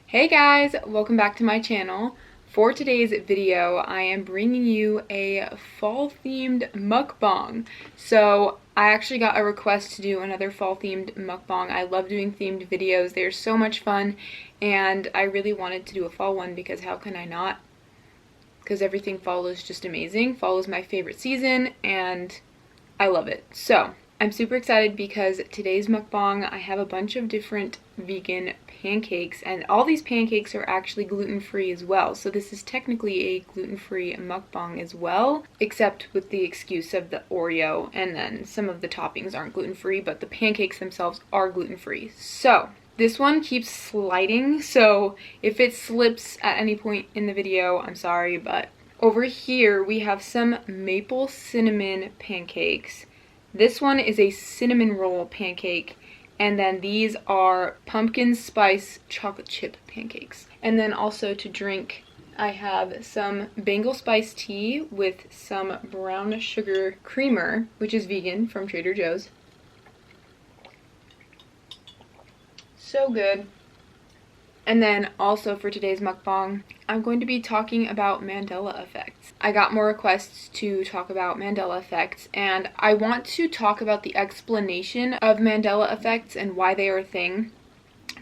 Hey guys, welcome back to my channel. For today's video, I am bringing you a fall themed mukbang. So I actually got a request to do another fall themed mukbang. I love doing themed videos. They're so much fun and I really wanted to do a fall one because how can I not? Because everything fall is just amazing. Fall is my favorite season and I love it. So I'm super excited because today's mukbang, I have a bunch of different vegan pancakes, and all these pancakes are actually gluten-free as well. So this is technically a gluten-free mukbang as well, except with the excuse of the Oreo, and then some of the toppings aren't gluten-free, but the pancakes themselves are gluten-free. So this one keeps sliding, so if it slips at any point in the video, I'm sorry, but over here we have some maple cinnamon pancakes. This one is a cinnamon roll pancake, and then these are pumpkin spice chocolate chip pancakes. And then also to drink, I have some Bengal spice tea with some brown sugar creamer, which is vegan, from Trader Joe's. So good. And then also for today's mukbang, I'm going to be talking about Mandela Effect. I got more requests to talk about Mandela Effect, and I want to talk about the explanation of Mandela Effects and why they are a thing,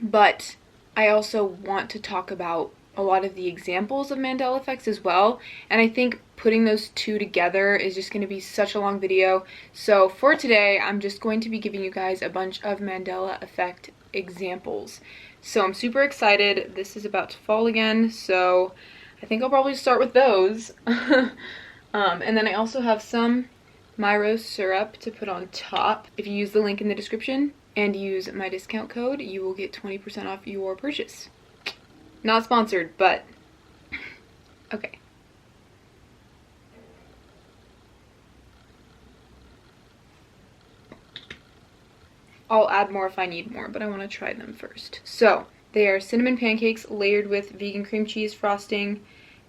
but I also want to talk about a lot of the examples of Mandela Effects as well, and I think putting those two together is just going to be such a long video. So for today, I'm just going to be giving you guys a bunch of Mandela Effect examples. So I'm super excited. This is about to fall again, so I think I'll probably start with those. And then I also have some Meyer syrup to put on top. If you use the link in the description and use my discount code, you will get 20% off your purchase. Not sponsored, but okay. I'll add more if I need more, but I want to try them first. So, they are cinnamon pancakes layered with vegan cream cheese frosting,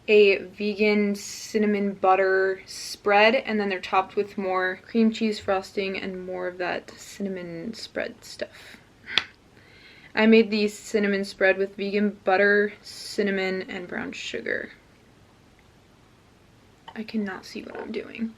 a vegan cinnamon butter spread, and then they're topped with more cream cheese frosting and more of that cinnamon spread stuff. I made the cinnamon spread with vegan butter, cinnamon, and brown sugar. I cannot see what I'm doing.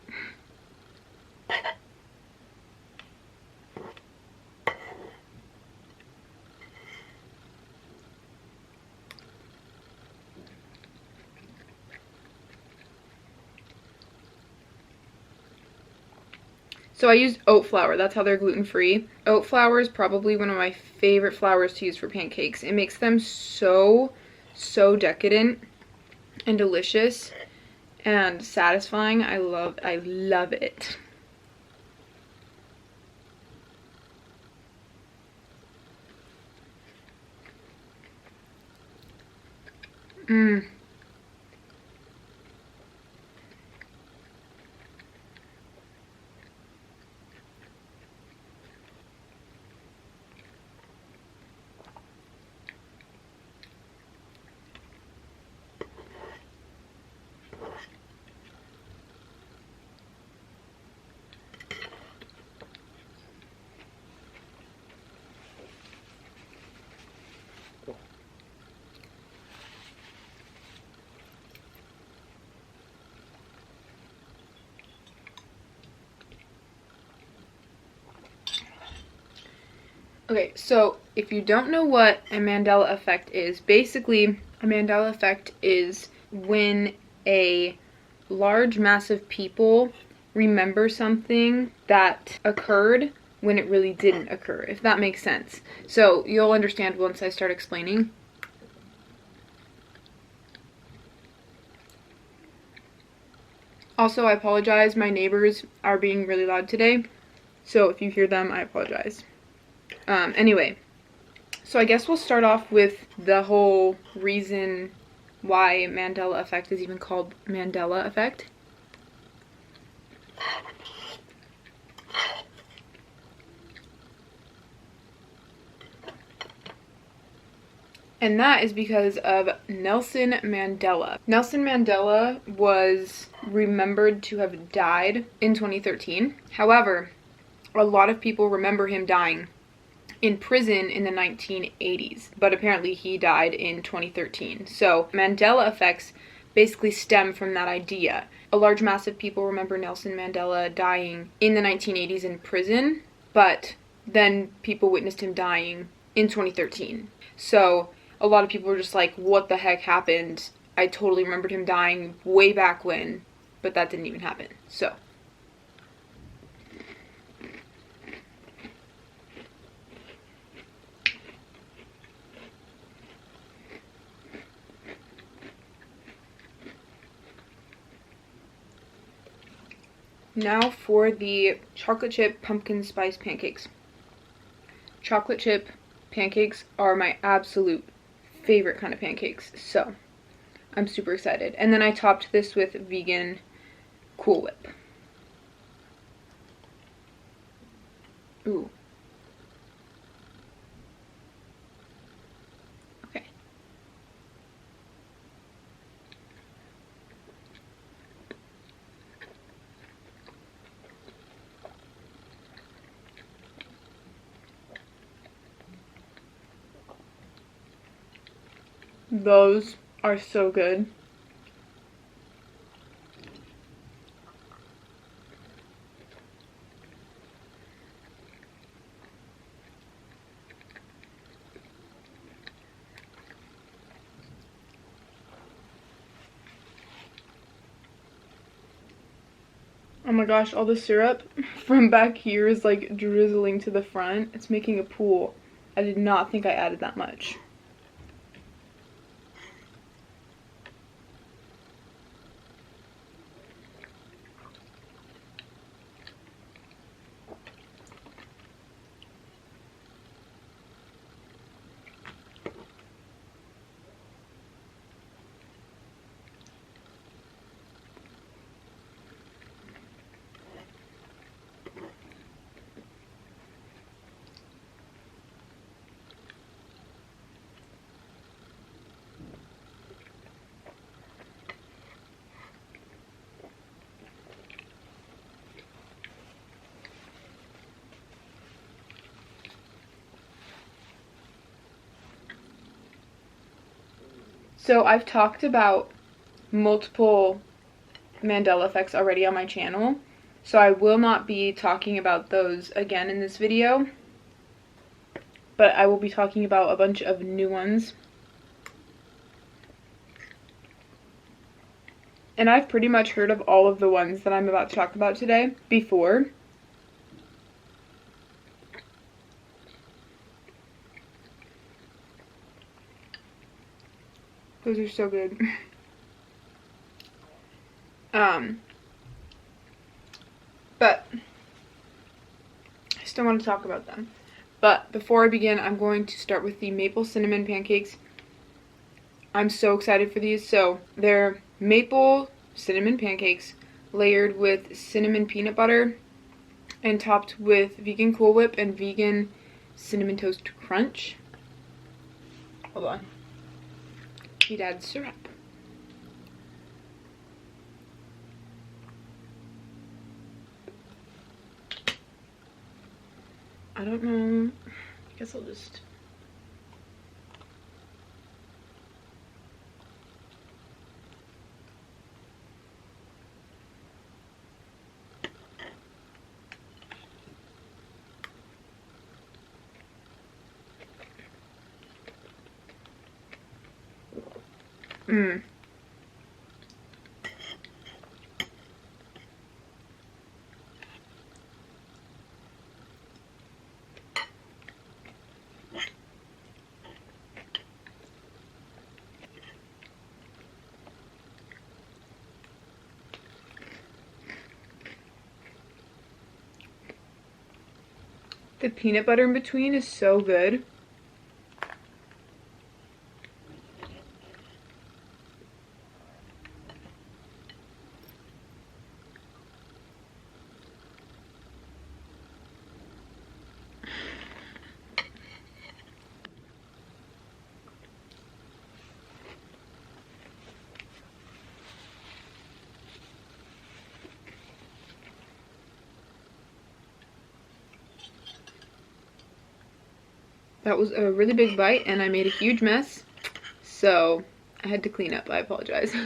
So I used oat flour. That's how they're gluten-free. Oat flour is probably one of my favorite flours to use for pancakes. It makes them so decadent and delicious and satisfying. I love it. Mmm. Okay, so if you don't know what a Mandela Effect is, basically a Mandela Effect is when a large mass of people remember something that occurred when it really didn't occur, if that makes sense. So you'll understand once I start explaining. Also, I apologize, my neighbors are being really loud today, so if you hear them, I apologize. Anyway, so I guess we'll start off with the whole reason why Mandela Effect is even called Mandela Effect. And that is because of Nelson Mandela. Nelson Mandela was remembered to have died in 2013. However, a lot of people remember him dying in prison in the 1980s, but apparently he died in 2013. So Mandela effects basically stem from that idea. A large mass of people remember Nelson Mandela dying in the 1980s in prison, but then people witnessed him dying in 2013. So a lot of people were just like, what the heck happened? I totally remembered him dying way back when, but that didn't even happen. So now for the chocolate chip pumpkin spice pancakes. Chocolate chip pancakes are my absolute favorite kind of pancakes, so I'm super excited. And then I topped this with vegan Cool Whip. Ooh. Okay. Those are so good. Oh my gosh, all the syrup from back here is like drizzling to the front. It's making a pool. I did not think I added that much. So I've talked about multiple Mandela effects already on my channel, so I will not be talking about those again in this video, but I will be talking about a bunch of new ones. And I've pretty much heard of all of the ones that I'm about to talk about today before. Those are so good. But I still want to talk about them. But before I begin, I'm going to start with the maple cinnamon pancakes. I'm so excited for these. So they're maple cinnamon pancakes layered with cinnamon peanut butter and topped with vegan Cool Whip and vegan cinnamon toast crunch. Hold on. He'd add syrup. I don't know. I guess I'll just... The peanut butter in between is so good. That was a really big bite and I made a huge mess. So I had to clean up. I apologize.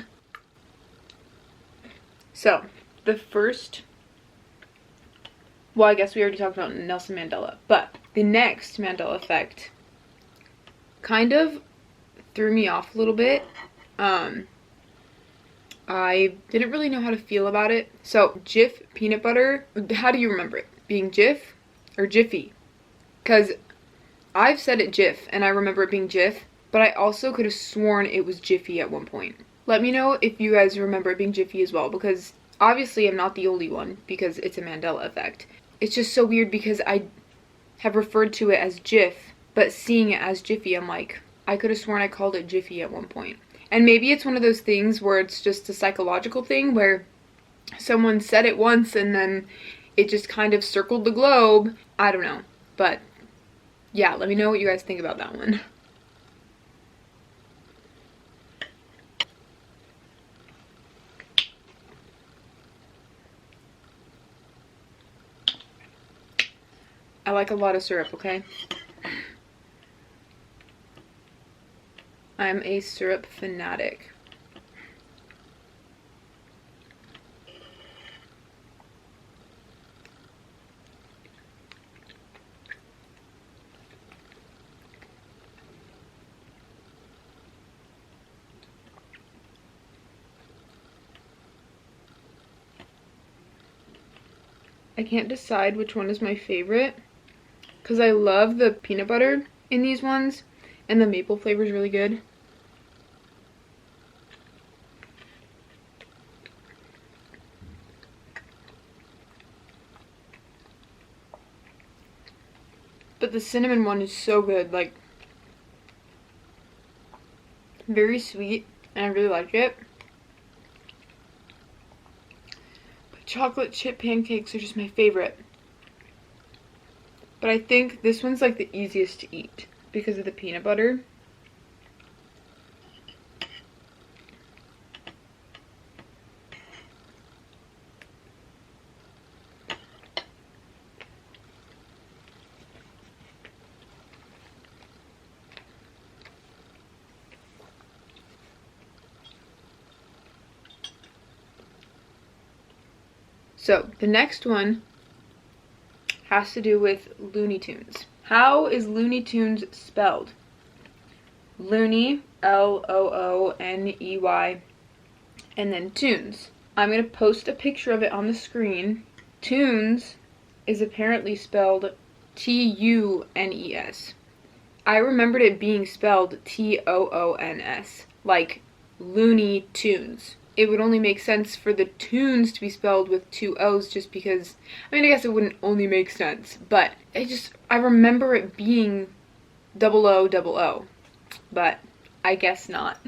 So the first, well, I guess we already talked about Nelson Mandela, but the next Mandela Effect kind of threw me off a little bit. I didn't really know how to feel about it. So Jif peanut butter, how do you remember it? Being Jif or Jiffy? Because I've said it Jif and I remember it being Jif, but I also could have sworn it was Jiffy at one point. Let me know if you guys remember it being Jiffy as well, because obviously I'm not the only one because it's a Mandela Effect. It's just so weird because I have referred to it as Jif, but seeing it as Jiffy, I'm like, I could have sworn I called it Jiffy at one point. And maybe it's one of those things where it's just a psychological thing where someone said it once and then it just kind of circled the globe. I don't know. But yeah, let me know what you guys think about that one. I like a lot of syrup, okay? I'm a syrup fanatic. I can't decide which one is my favorite because I love the peanut butter in these ones and the maple flavor is really good. But the cinnamon one is so good, like very sweet, and I really like it. But chocolate chip pancakes are just my favorite. But I think this one's like the easiest to eat because of the peanut butter. So the next one has to do with Looney Tunes. How is Looney Tunes spelled? Looney, Looney, and then Tunes. I'm going to post a picture of it on the screen. Tunes is apparently spelled Tunes. I remembered it being spelled Toons, like Looney Tunes. It would only make sense for the tunes to be spelled with two O's just because, I mean, I guess it wouldn't only make sense, but I remember it being O, but I guess not.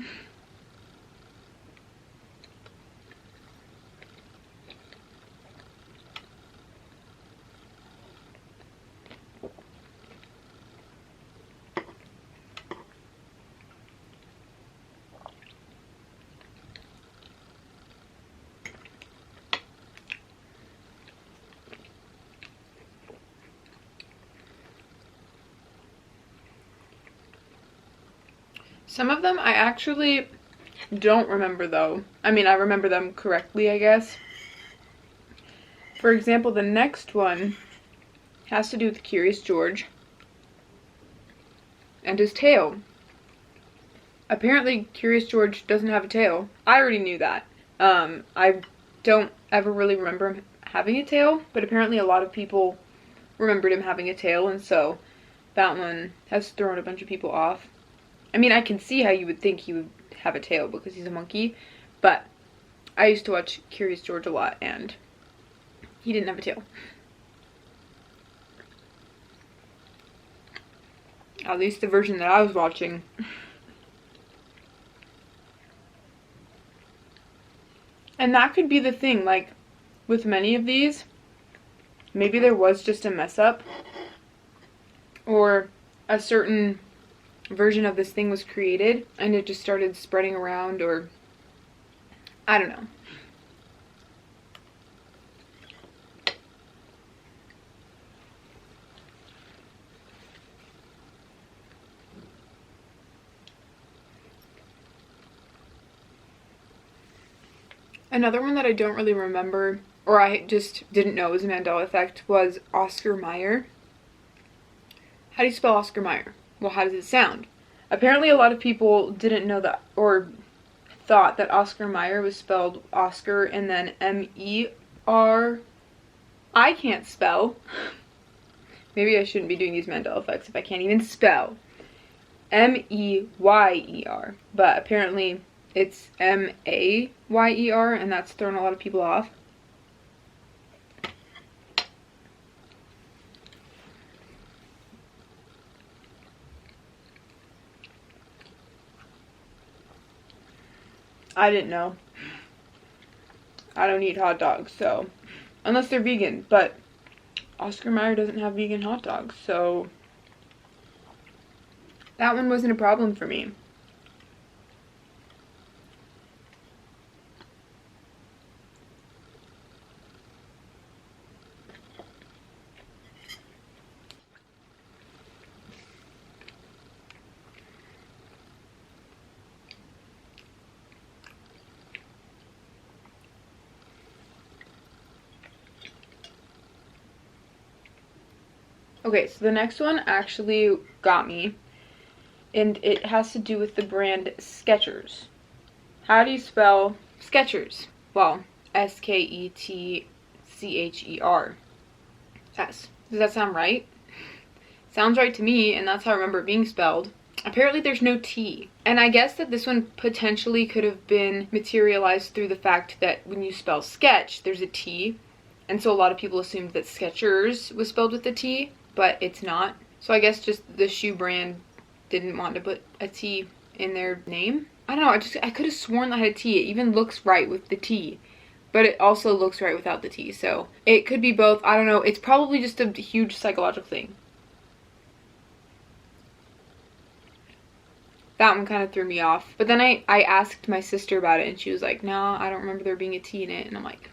Some of them I actually don't remember though. I mean, I remember them correctly, I guess. For example, the next one has to do with Curious George and his tail. Apparently, Curious George doesn't have a tail. I already knew that. I don't ever really remember him having a tail, but apparently a lot of people remembered him having a tail, and so that one has thrown a bunch of people off. I mean, I can see how you would think he would have a tail because he's a monkey, but I used to watch Curious George a lot, and he didn't have a tail. At least the version that I was watching. And that could be the thing, like, with many of these, maybe there was just a mess up, or a certain version of this thing was created and it just started spreading around, or I don't know. Another one that I don't really remember, or I just didn't know was a Mandela Effect, was Oscar Meyer. How do you spell Oscar Meyer? Well, how does it sound? Apparently a lot of people didn't know that, or thought that Oscar Meyer was spelled Oscar and then M-E-R. I can't spell. Maybe I shouldn't be doing these Mandela Effects if I can't even spell. M-E-Y-E-R. But apparently it's M-A-Y-E-R, and that's thrown a lot of people off. I didn't know. I don't eat hot dogs, so unless they're vegan, but Oscar Mayer doesn't have vegan hot dogs, so that one wasn't a problem for me. Okay, so the next one actually got me, and it has to do with the brand Skechers. How do you spell Skechers? Well, S-K-E-T-C-H-E-R-S. Does that sound right? Sounds right to me, and that's how I remember it being spelled. Apparently there's no T. And I guess that this one potentially could have been materialized through the fact that when you spell sketch, there's a T. And so a lot of people assumed that Skechers was spelled with a T, but it's not. So I guess just the shoe brand didn't want to put a T in their name. I don't know, I could have sworn that had a T. It even looks right with the T, but it also looks right without the T. So it could be both. I don't know. It's probably just a huge psychological thing. That one kind of threw me off. But then I asked my sister about it, and she was like, no, I don't remember there being a T in it. And I'm like,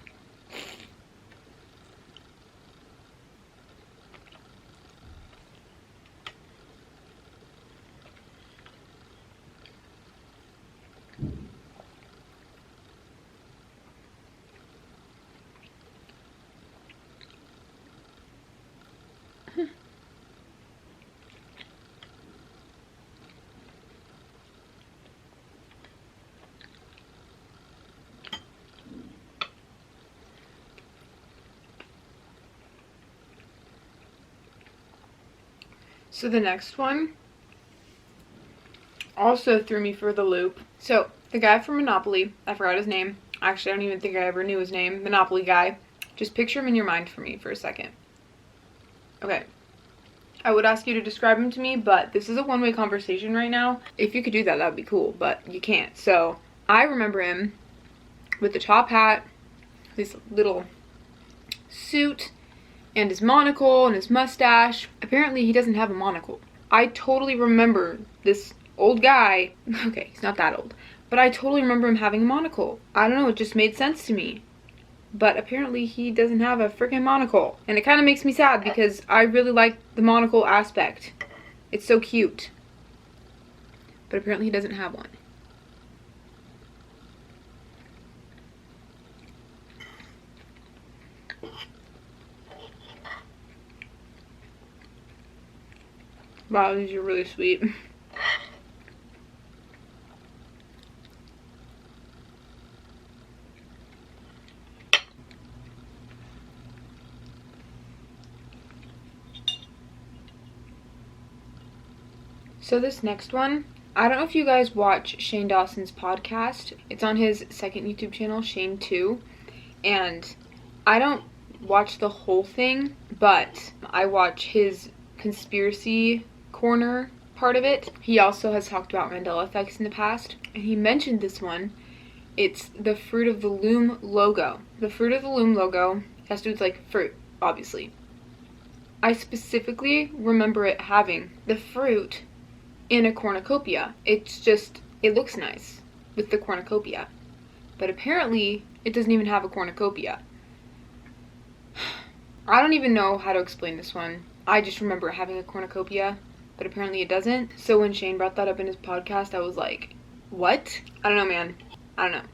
so the next one also threw me for the loop. So the guy from Monopoly, I forgot his name. Actually, I don't even think I ever knew his name. Monopoly guy. Just picture him in your mind for me for a second. Okay. I would ask you to describe him to me, but this is a one-way conversation right now. If you could do that, that would be cool, but you can't. So I remember him with the top hat, this little suit, and his monocle and his mustache. Apparently he doesn't have a monocle. I totally remember this old guy. Okay, he's not that old, but I totally remember him having a monocle. I don't know, it just made sense to me. But apparently he doesn't have a freaking monocle. And it kind of makes me sad because I really like the monocle aspect. It's so cute. But apparently he doesn't have one. Wow, these are really sweet. So this next one, I don't know if you guys watch Shane Dawson's podcast. It's on his second YouTube channel, Shane 2. And I don't watch the whole thing, but I watch his conspiracy corner part of it. He also has talked about Mandela Effects in the past, and he mentioned this one. It's the Fruit of the Loom logo. The Fruit of the Loom logo has to do with like fruit, obviously. I specifically remember it having the fruit in a cornucopia. It looks nice with the cornucopia, but apparently it doesn't even have a cornucopia. I don't even know how to explain this one. I just remember it having a cornucopia, but apparently it doesn't. So when Shane brought that up in his podcast, I was like, what? I don't know, man. I don't know.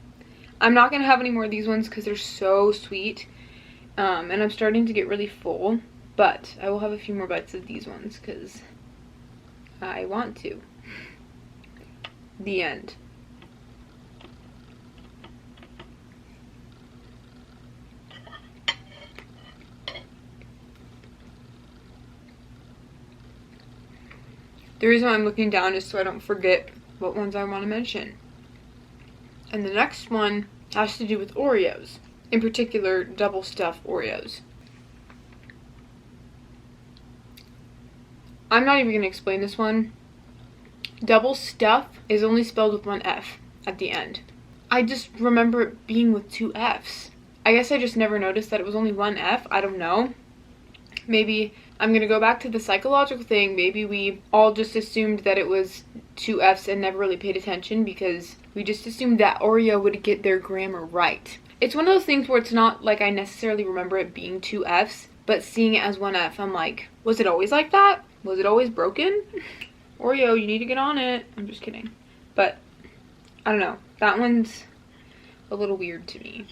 I'm not gonna have any more of these ones because they're so sweet, and I'm starting to get really full, but I will have a few more bites of these ones because I want to. The end. The reason why I'm looking down is so I don't forget what ones I want to mention. And the next one has to do with Oreos, in particular double stuffed Oreos. I'm not even going to explain this one. Double stuff is only spelled with one F at the end. I just remember it being with two Fs. I guess I just never noticed that it was only one F. I don't know. Maybe I'm going to go back to the psychological thing. Maybe we all just assumed that it was two Fs and never really paid attention because we just assumed that Oreo would get their grammar right. It's one of those things where it's not like I necessarily remember it being two Fs, but seeing it as one F, I'm like, was it always like that? Was it always broken? Oreo, you need to get on it. I'm just kidding. But, I don't know. That one's a little weird to me.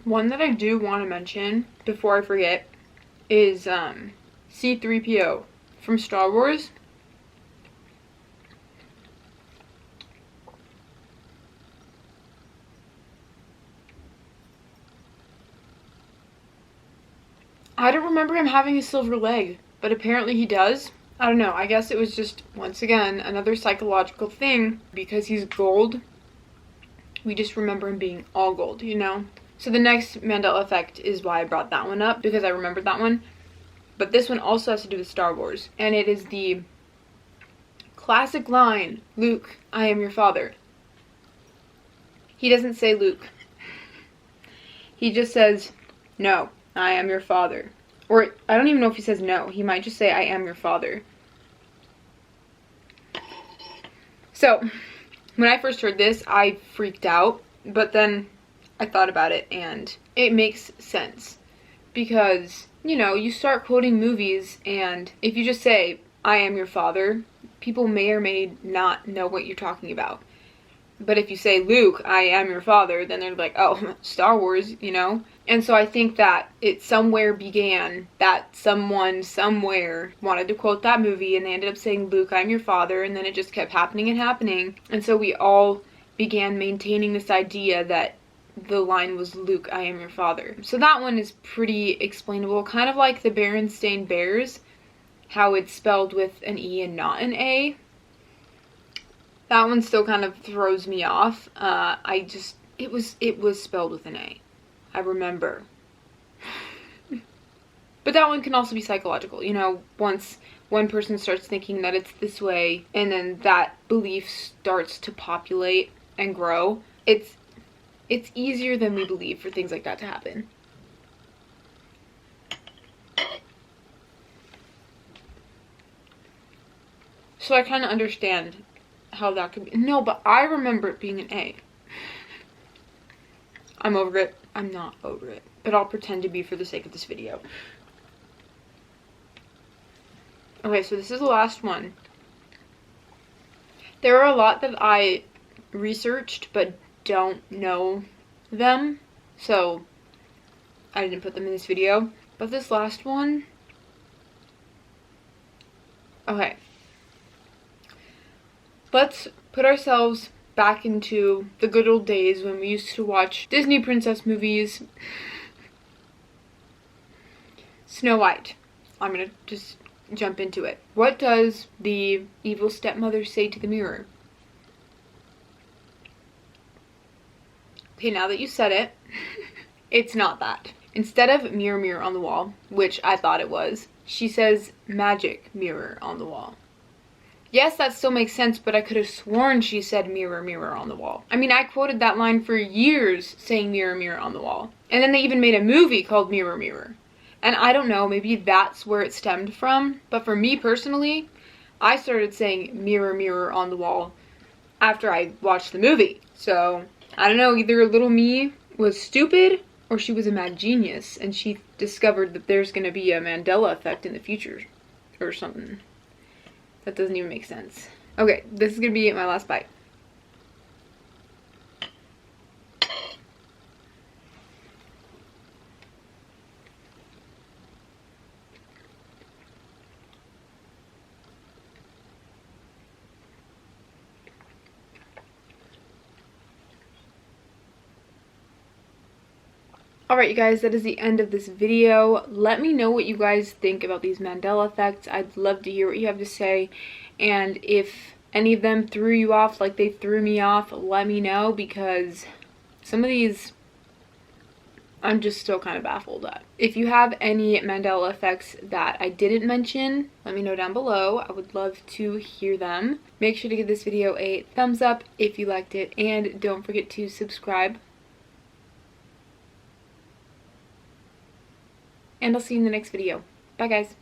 One that I do want to mention before I forget is C-3PO from Star Wars. I don't remember him having a silver leg, but apparently he does. I don't know, I guess it was just, once again, another psychological thing. Because he's gold, we just remember him being all gold, you know? So the next Mandela Effect is why I brought that one up, because I remembered that one. But this one also has to do with Star Wars, and it is the classic line, "Luke, I am your father." He doesn't say Luke. He just says, "No, I am your father." Or, I don't even know if he says no. He might just say, "I am your father." So, when I first heard this, I freaked out. But then I thought about it, and it makes sense. Because, you know, you start quoting movies, and if you just say, "I am your father," people may or may not know what you're talking about. But if you say, "Luke, I am your father," then they're like, "Oh, Star Wars," you know? And so I think that it somewhere began that someone somewhere wanted to quote that movie, and they ended up saying, "Luke, I'm your father," and then it just kept happening and happening. And so we all began maintaining this idea that the line was, "Luke, I am your father." So that one is pretty explainable, kind of like the Berenstain Bears, how it's spelled with an E and not an A. That one still kind of throws me off. It was spelled with an A. I remember. But that one can also be psychological. You know, once one person starts thinking that it's this way, and then that belief starts to populate and grow, it's easier than we believe for things like that to happen. So I kind of understand how that could be. No, but I remember it being an A. I'm over it. I'm not over it. But I'll pretend to be for the sake of this video. Okay, so this is the last one. There are a lot that I researched but don't know them, so I didn't put them in this video. But this last one... Okay. Let's put ourselves back into the good old days when we used to watch Disney princess movies. Snow White. I'm gonna just jump into it. What does the evil stepmother say to the mirror? Okay, now that you said it, it's not that. Instead of "mirror, mirror on the wall," which I thought it was, she says "magic mirror on the wall." Yes, that still makes sense, but I could have sworn she said "mirror, mirror on the wall." I mean, I quoted that line for years saying "mirror, mirror on the wall." And then they even made a movie called Mirror, Mirror. And I don't know, maybe that's where it stemmed from. But for me personally, I started saying "mirror, mirror on the wall" after I watched the movie. So, I don't know, either little me was stupid or she was a mad genius and she discovered that there's going to be a Mandela effect in the future or something. That doesn't even make sense. Okay, this is going to be my last bite. Alright you guys, that is the end of this video. Let me know what you guys think about these Mandela effects. I'd love to hear what you have to say. And if any of them threw you off like they threw me off, let me know, because some of these I'm just still kind of baffled at. If you have any Mandela effects that I didn't mention, let me know down below. I would love to hear them. Make sure to give this video a thumbs up if you liked it, and don't forget to subscribe. And I'll see you in the next video. Bye guys.